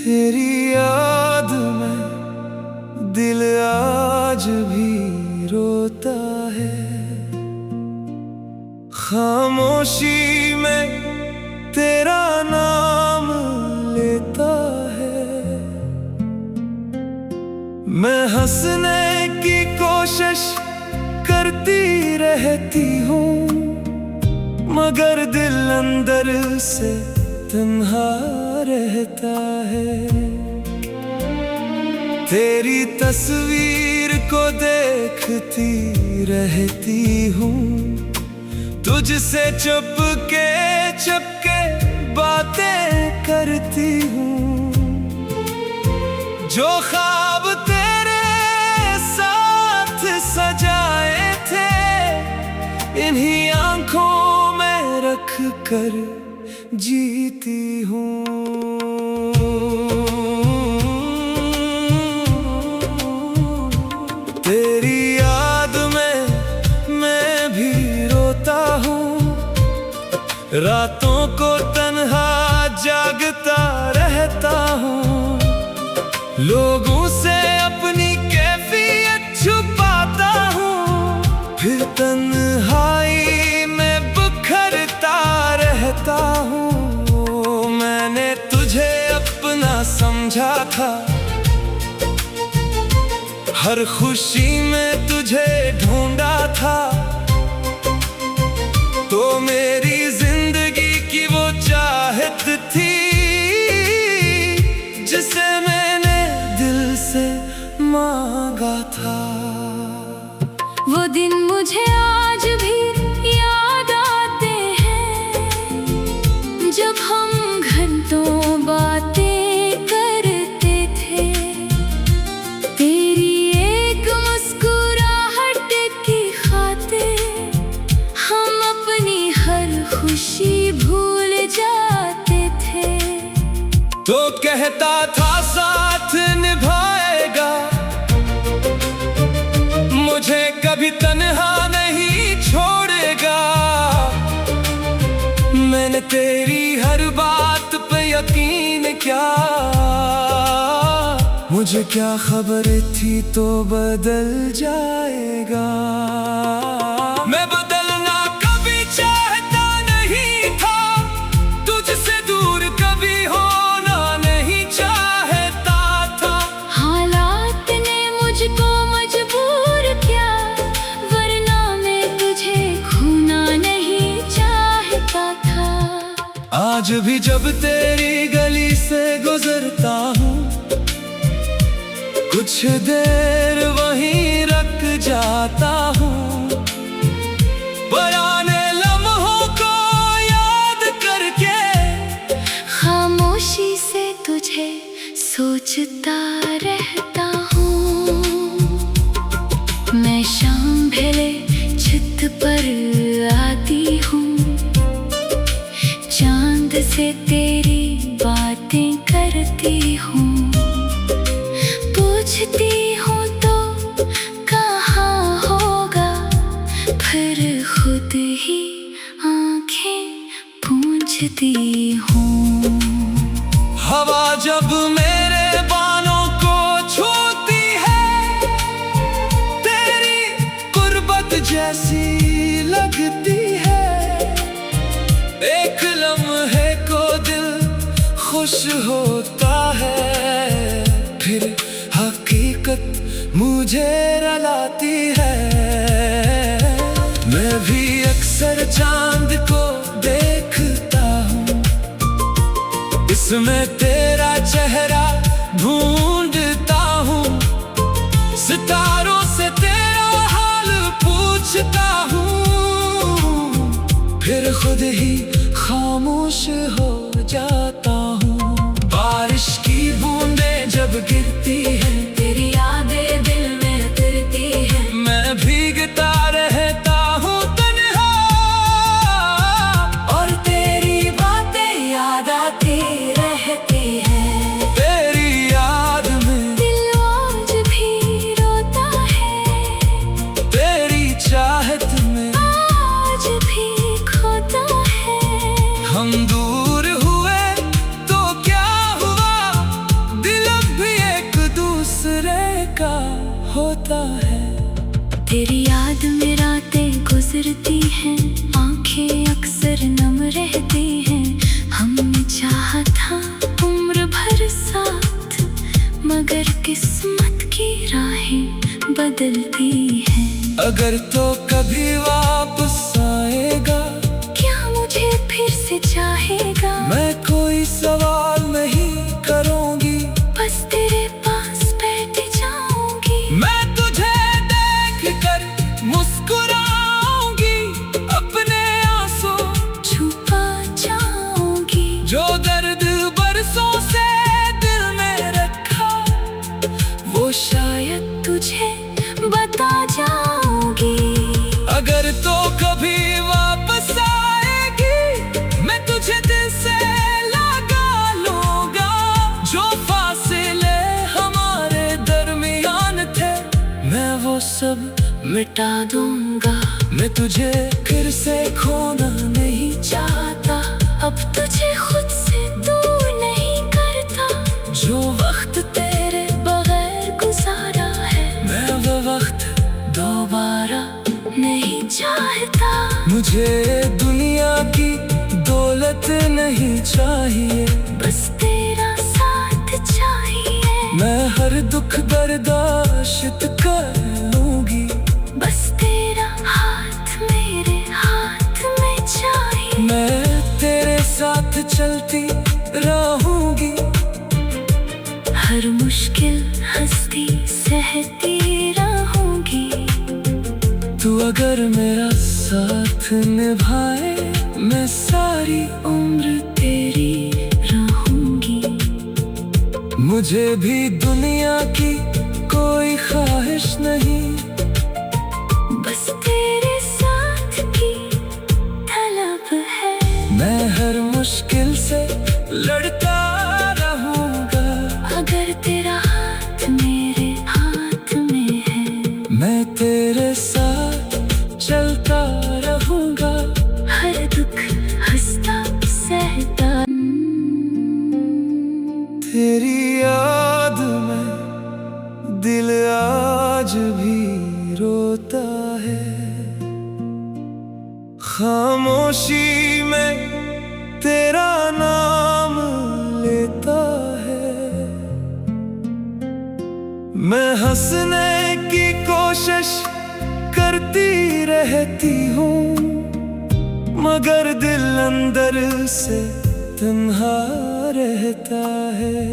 तेरी याद में दिल आज भी रोता है। खामोशी में तेरा नाम लेता है। मैं हंसने की कोशिश करती रहती हूँ, मगर दिल अंदर से तन्हा रहता है। तेरी तस्वीर को देखती रहती हूँ, तुझसे चुपके बातें करती हूँ। जो ख्वाब तेरे साथ सजाए थे, इन्हीं आंखों में रख कर जीती हूँ। तेरी याद में मैं भी रोता हूँ, रातों को तन्हा जागता रहता हूँ। लोगों से अपनी कैफियत छुपाता हूँ, फिर तन्हाई में बिखरता रहता हूँ। मैंने तुझे अपना समझा था, हर खुशी में तुझे ढूंढा था। तो मेरी जिंदगी की वो चाहत थी, जिसे मैंने दिल से मांगा था। वो दिन मुझे आज भी याद आते हैं, जब हम घंटों बातें करते थे। तेरी एक मुस्कुराहट की खातिर हम अपनी हर खुशी भूल जाते थे। तो कहता था साथ निभाएगा, मुझे कभी तन्हा नहीं छोड़ेगा। मैंने तेरी हर बात पे यकीन किया, मुझे क्या खबर थी तो बदल जाएगा। मैं बदलना कभी चाहता नहीं था, तुझसे दूर कभी होना नहीं चाहता था। हालात ने मुझको मजबूर किया, वरना मैं तुझे खोना नहीं चाहता था। आज भी जब तेरी गली से गुजरता हूँ, कुछ देर वहीं रख जाता हूँ। पुराने लम्हों को याद करके खामोशी से तुझे सोचता रहता हूँ। मैं शाम ढले छत पर आती हूँ, चांद से तेरी बातें करती हूँ। पूछती हूँ तो कहाँ होगा, फिर खुद ही आंखें पूंझती हूँ। हवा जब मेरे बालों को छूती है, तेरी गुर्बत जैसी लगती है। एक लम्हे को दिल खुश होता है, फिर हकीकत मुझे रुलाती है। मैं भी अक्सर चांद को देखता हूँ, इसमें तेरा चेहरा ढूंढता हूँ। सितारों से तेरा हाल पूछता हूँ, फिर खुद ही खामोश हो जाता हूँ। बारिश की बूंदें जब गिरती हैं, तेरी यादें दिल में उतरती हैं। मैं भीगता रहता हूँ तन्हा, और तेरी बातें याद आती रहती हैं। तेरी याद में दिल आज भी रोता है, तेरी चाहत में आज भी खोता है। हम दूर हुए तो क्या हुआ, किस्मत की राहें बदलती है। अगर तो कभी वापस आएगा, क्या मुझे फिर से चाहेगा? मैं कोई सवाल नहीं करूंगी, बस तेरे पास बैठ जाऊंगी। मैं तुझे देख कर मुस्कुराऊंगी, अपने आंसू छुपा जाऊंगी। जो दर्द बरसों से दिल में रखा, वो शायद तुझे बता जाऊंगी। अगर तो कभी वापस आएगी, मैं तुझे दिल से लगा लूंगा। जो फासले हमारे दरमियान थे, मैं वो सब मिटा दूंगा। मैं तुझे फिर से खोना नहीं चाहता, अब तुझे खुद से दूर नहीं करता। जो वक्त तेरे बगैर गुजारा है, मैं वो वक्त दोबारा नहीं चाहता। मुझे दुनिया की दौलत नहीं चाहिए, बस तेरा साथ चाहिए। मैं हर दुख बर्दाश्त कर लूंगी, बस तेरा हाथ मेरे हाथ में चाहिए। मैं तेरे साथ चलती रहूंगी, हर मुश्किल हंसती सहती रहूंगी। तू अगर मेरा साथ निभाए, मैं सारी उम्र तेरी रहूंगी। मुझे भी दुनिया की कोई ख्वाहिश नहीं, बस तेरे साथ की तलब है। मैं हर मुश्किल से लड़ता रहूंगा, अगर तेरा हाथ मेरे हाथ में है, मैं तेरे साथ चलता रहूंगा। हर दुख हंसता सहता। तेरी याद में दिल आज भी रोता है, खामोशी में तेरा नाम लेता है। मैं हंसने की कोशिश करती रहती हूँ, मगर दिल अंदर से तन्हा रहता है।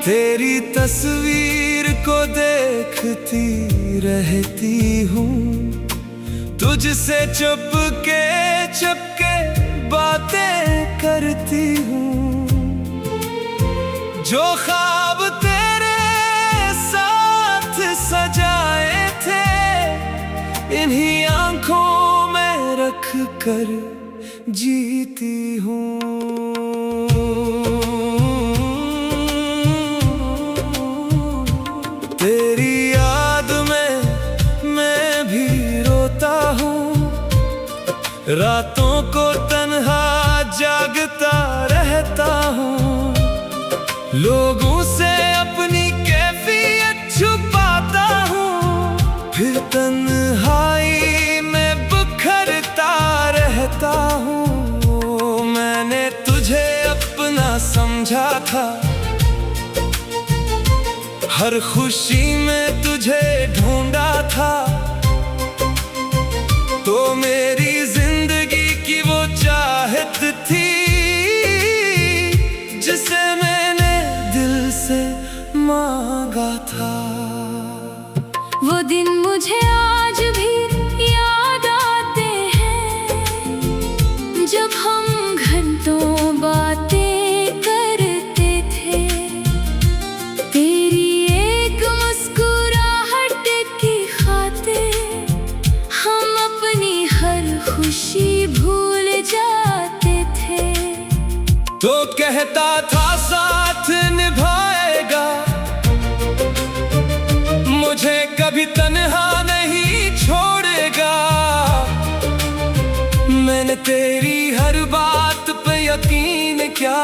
तेरी तस्वीर को देखती रहती हूँ, तुझसे चुपके बातें करती हूँ। जो ख्वाब तेरे साथ सजाए थे, इन्हीं आंखों में रख कर जीती हूँ। तेरी याद में मैं भी रोता हूँ, रातों को तन्हा जागता रहता हूँ। लोगों से अपनी कैफियत छुपाता हूँ, फिर तन्हाई में बिखरता रहता हूँ। मैंने तुझे अपना समझा था, हर खुशी में तुझे ढूंढा था। तो मेरी जिंदगी की वो चाहत थी, जिसे मैंने दिल से मांगा था। वो दिन मुझे आज भी याद आते हैं, जब हम घंटों बातें करते थे। तेरी एक मुस्कुराहट की खातिर हम अपनी हर खुशी भूल जाते थे। तो कहता था साथ निभाएगा, मुझे कभी तन्हा नहीं छोड़ेगा। मैंने तेरी हर बात पे यकीन किया,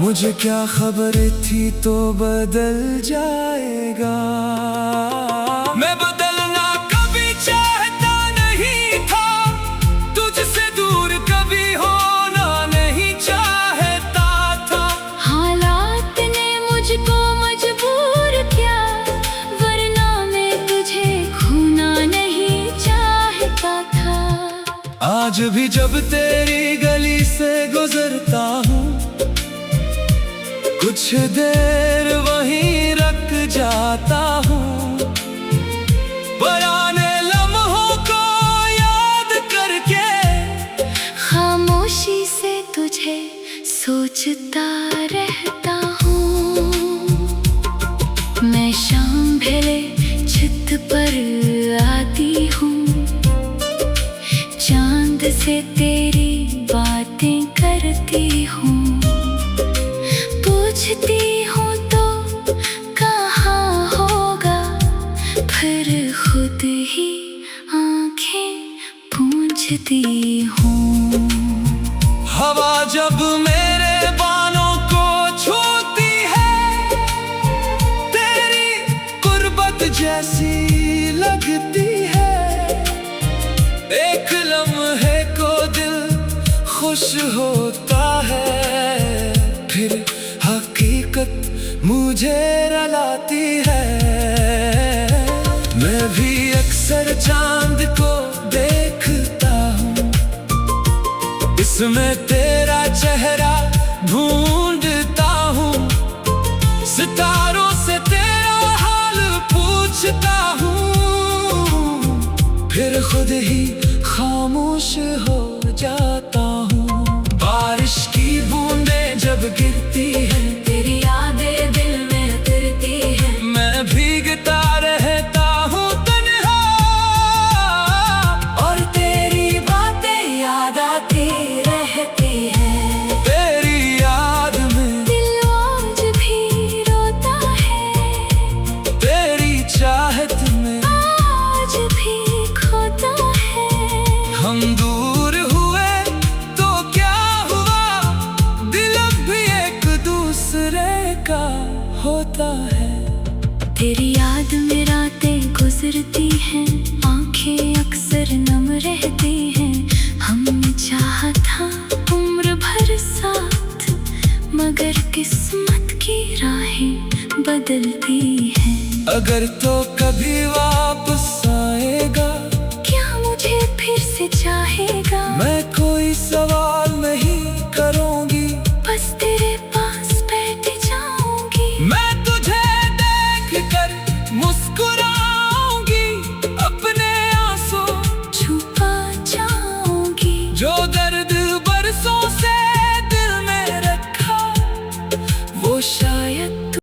मुझे क्या खबर थी तो बदल जाएगा। मैं बदलना कभी चाहता नहीं था, तुझसे दूर कभी होना नहीं चाहता था। हालात आज भी जब तेरी गली से गुजरता हूँ, कुछ देर वहीं रख जाता हूँ, पुराने लम्हों को याद करके। खामोशी से तुझे सोचता रहता हूँ, मैं शाम ढले छत पर आती हूँ, चांद से तेरी बातें करती हूँ, पूछती हूँ तो कहाँ होगा, फिर खुद ही आंखें पूंझती हूँ। हवा जब मेरे बालों को छूती है, तेरी गुर्बत जैसी लगती है, एक लम्हे को दिल खुश होता है, फिर हकीकत मुझे रुलाती है। मैं भी अक्सर चांद को देखता हूँ, इसमें तेरा चेहरा ढूंढता हूँ, सितारों से तेरा हाल पूछता हूँ, फिर खुद ही खामोश हो जाता हूँ। बारिश की बूंदें जब गिरती हैं, तेरी यादें दिल में उतरती हैं, मैं भीगता रहता हूँ तन्हा, और तेरी बातें याद आती रहती हैं। तेरी याद में दिल आज भी रोता है, तेरी चाहत में आज भी खोता है। हम दूर हुए तो क्या हुआ, दिल अब भी एक दूसरे का होता है। तेरी याद में रातें गुजरती हैं, आंखें अक्सर नम रहती हैं, हमने चाहा था उम्र भर साथ, मगर किस्मत की राहें बदलती हैं। अगर तो कभी वापस